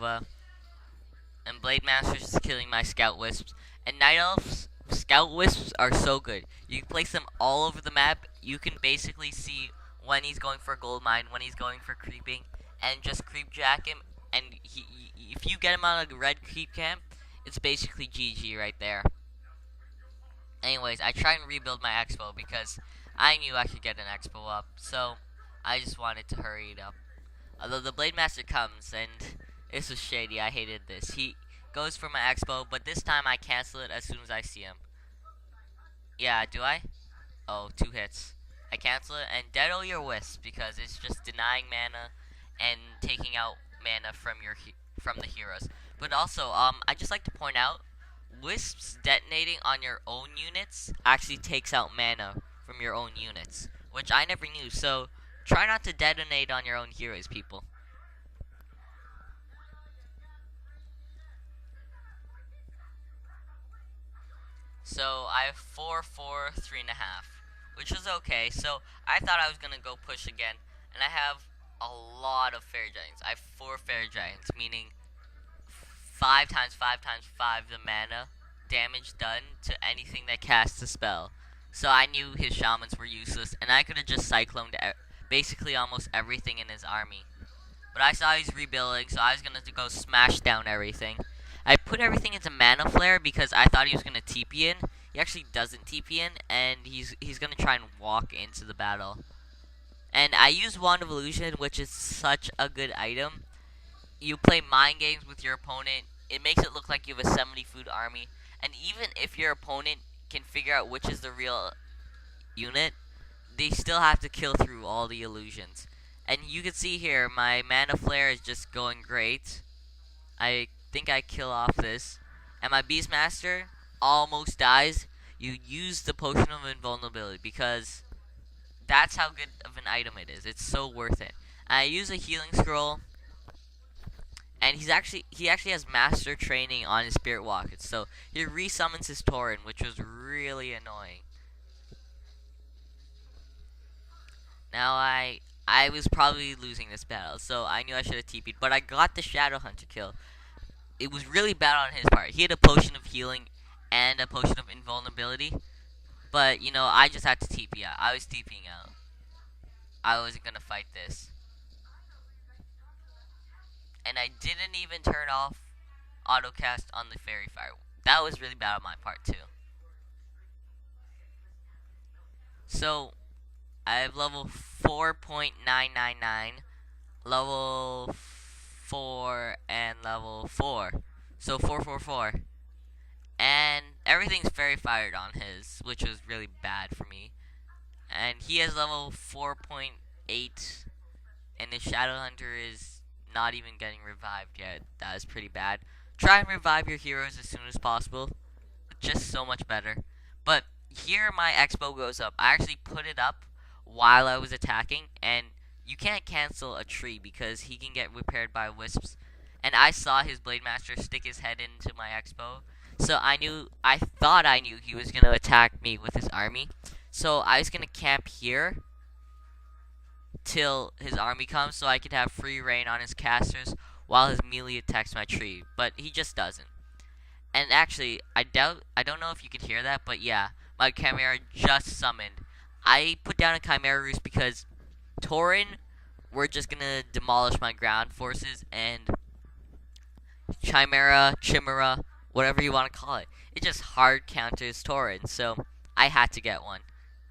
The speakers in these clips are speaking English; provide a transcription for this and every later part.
Nova, and Blade Masters is killing my Scout Wisps. And Night Elf's Scout Wisps are so good. You can place them all over the map. You can basically see when he's going for a gold mine, when he's going for creeping, and just creep jack him. And if you get him on a red creep camp, it's basically GG right there. Anyways, I try and rebuild my expo because I knew I could get an expo up, so I just wanted to hurry it up. Although the Blade Master comes, and this was shady, I hated this. He goes for my expo, but this time I cancel it as soon as I see him. Yeah, do I? Oh, 2 hits. I cancel it, and Dead All Your Wisps, because it's just denying mana and taking out mana from the heroes. But also, I just like to point out, Wisps detonating on your own units actually takes out mana from your own units, which I never knew, so try not to detonate on your own heroes, people. So I have 4, 4, 3.5, which is okay. So I thought I was gonna go push again, and I have a lot of Fairy Giants. I have 4 Fairy Giants, meaning 5 times 5 times 5 the mana damage done to anything that casts a spell. So I knew his shamans were useless, and I could have just cycloned basically almost everything in his army. But I saw he's rebuilding, so I was gonna go smash down everything. I put everything into Mana Flare because I thought he was gonna TP in. He actually doesn't TP in, and he's gonna try and walk into the battle. And I use Wand of Illusion, which is such a good item. You play mind games with your opponent. It makes it look like you have a 70 food army. And even if your opponent can figure out which is the real unit, they still have to kill through all the illusions. And you can see here, my Mana Flare is just going great. I think I kill off this. And my Beastmaster almost dies. You use the Potion of Invulnerability because that's how good of an item it is. It's so worth it. I use a Healing Scroll. And he actually has Master Training on his Spirit Walkers. So he resummons his Tauren, which was really annoying. Now I was probably losing this battle, so I knew I should have TP'd, but I got the Shadowhunter kill. It was really bad on his part. He had a Potion of Healing and a Potion of Invulnerability, but, you know, I just had to TP out. I was TPing out. I wasn't going to fight this. And I didn't even turn off autocast on the Fairy Fire. That was really bad on my part, too. So I have level 4.999, level 4, and level 4. So 444. And everything's Fairy Fired on his, which was really bad for me. And he has level 4.8, and his Shadowhunter is not even getting revived yet. That is pretty bad. Try and revive your heroes as soon as possible. Just so much better. But here my expo goes up. I actually put it up while I was attacking, and you can't cancel a tree because he can get repaired by wisps. And I saw his Blade Master stick his head into my expo, so I thought I knew he was going to attack me with his army. So I was going to camp here till his army comes so I could have free reign on his casters while his melee attacks my tree, but he just doesn't. And actually, I don't know if you could hear that, but yeah, my Chimera just summoned. I put down a Chimera Roost because Tauren were just gonna demolish my ground forces, and Chimera, whatever you want to call it, it just hard counters Tauren, so I had to get one.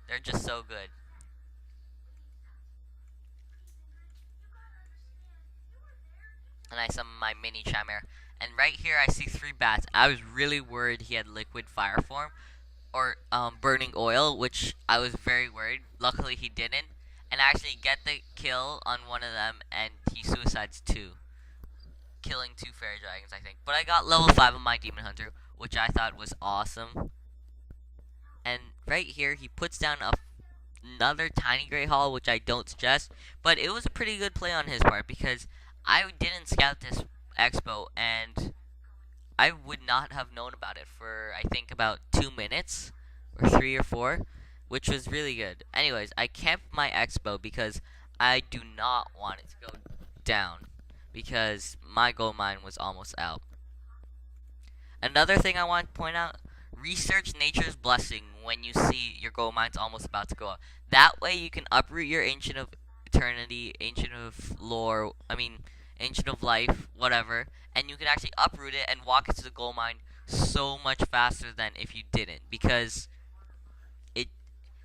They're just so good. And I summon my mini Chimera. And right here I see 3 bats. I was really worried he had liquid fire form or burning oil, which I was very worried. Luckily he didn't. And I actually get the kill on one of them, and he suicides 2. Killing 2 fairy dragons, I think. But I got level 5 on my Demon Hunter, which I thought was awesome. And right here he puts down another tiny Grey Hall, which I don't suggest. But it was a pretty good play on his part because I didn't scout this expo, and I would not have known about it for, I think, about 2 minutes, or 3 or 4, which was really good. Anyways, I camped my expo because I do not want it to go down. because my gold mine was almost out. Another thing I want to point out, research nature's blessing when you see your gold mine's almost about to go up. That way you can uproot your ancient of eternity, ancient of lore, ancient of life, whatever, and you can actually uproot it and walk into the gold mine so much faster than if you didn't, because it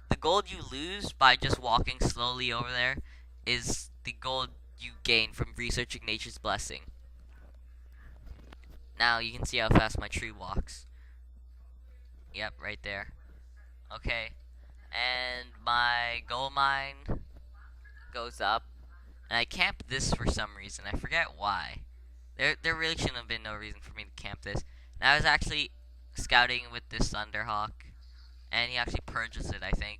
the gold you lose by just walking slowly over there is the gold you gain from researching nature's blessing. Now you can see how fast my tree walks. Yep, right there. Okay. And my gold mine goes up. And I camp this for some reason. I forget why. There really shouldn't have been no reason for me to camp this. And I was actually scouting with this Thunderhawk. And he actually purges it, I think.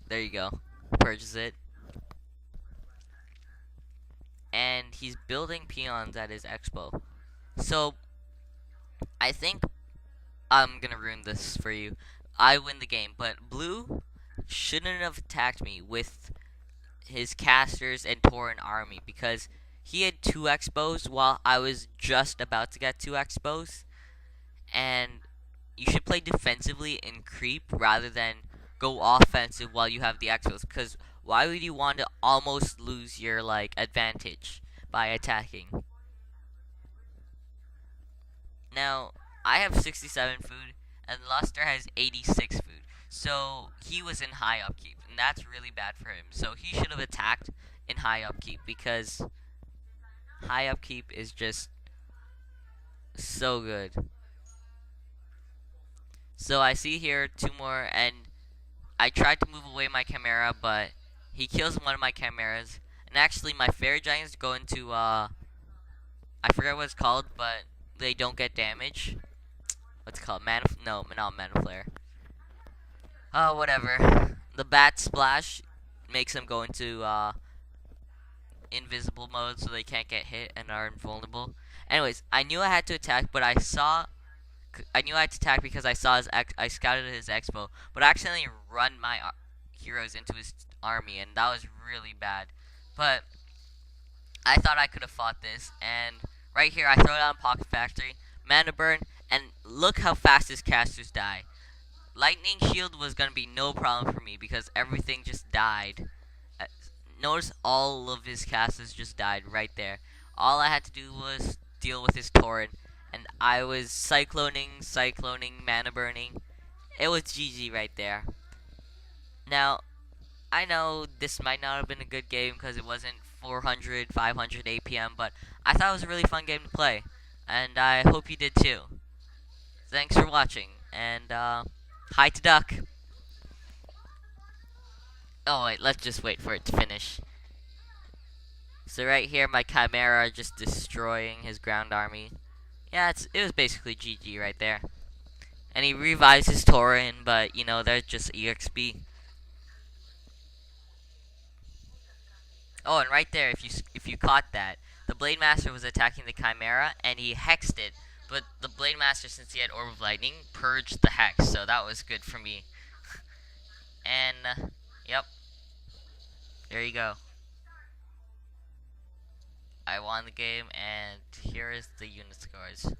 There you go. Purges it. And he's building peons at his expo. So, I think I'm gonna ruin this for you. I win the game, but Blue shouldn't have attacked me with his casters and Tauren army because he had 2 expos while I was just about to get 2 expos. And you should play defensively and creep rather than go offensive while you have the expos, because why would you want to almost lose your advantage by attacking? Now, I have 67 food, and Luster has 86 food. So, he was in high upkeep, and that's really bad for him. So, he should have attacked in high upkeep, because high upkeep is just so good. So, I see here 2 more, and I tried to move away my Chimera, but he kills one of my Chimeras. And actually, my Fairy Giants go into, I forget what it's called, but they don't get damage. What's it called? No, not Mana Flare. Oh, whatever. The Bat Splash makes them go into invisible mode so they can't get hit and are invulnerable. Anyways, I knew I had to attack, but I knew I had to attack because I saw I scouted his expo, but I accidentally run my heroes into his army, and that was really bad. But I thought I could have fought this, and right here I throw down Pocket Factory, Mana Burn, and look how fast his casters die. Lightning Shield was going to be no problem for me because everything just died. Notice all of his casters just died right there. All I had to do was deal with his Tauren, and I was cycloning, mana burning. It was GG right there. Now, I know this might not have been a good game because it wasn't 400, 500 APM, but I thought it was a really fun game to play, and I hope you did too. Thanks for watching, and hi to Duck. Oh wait, let's just wait for it to finish. So right here, my Chimera just destroying his ground army. Yeah, it was basically GG right there. And he revives his Tauren, but you know, they're just EXP. Oh, and right there, if you caught that, the Blade Master was attacking the Chimera, and he hexed it. But the Blade Master, since he had Orb of Lightning, purged the hex, so that was good for me. And, yep. There you go. I won the game, and here is the unit scores.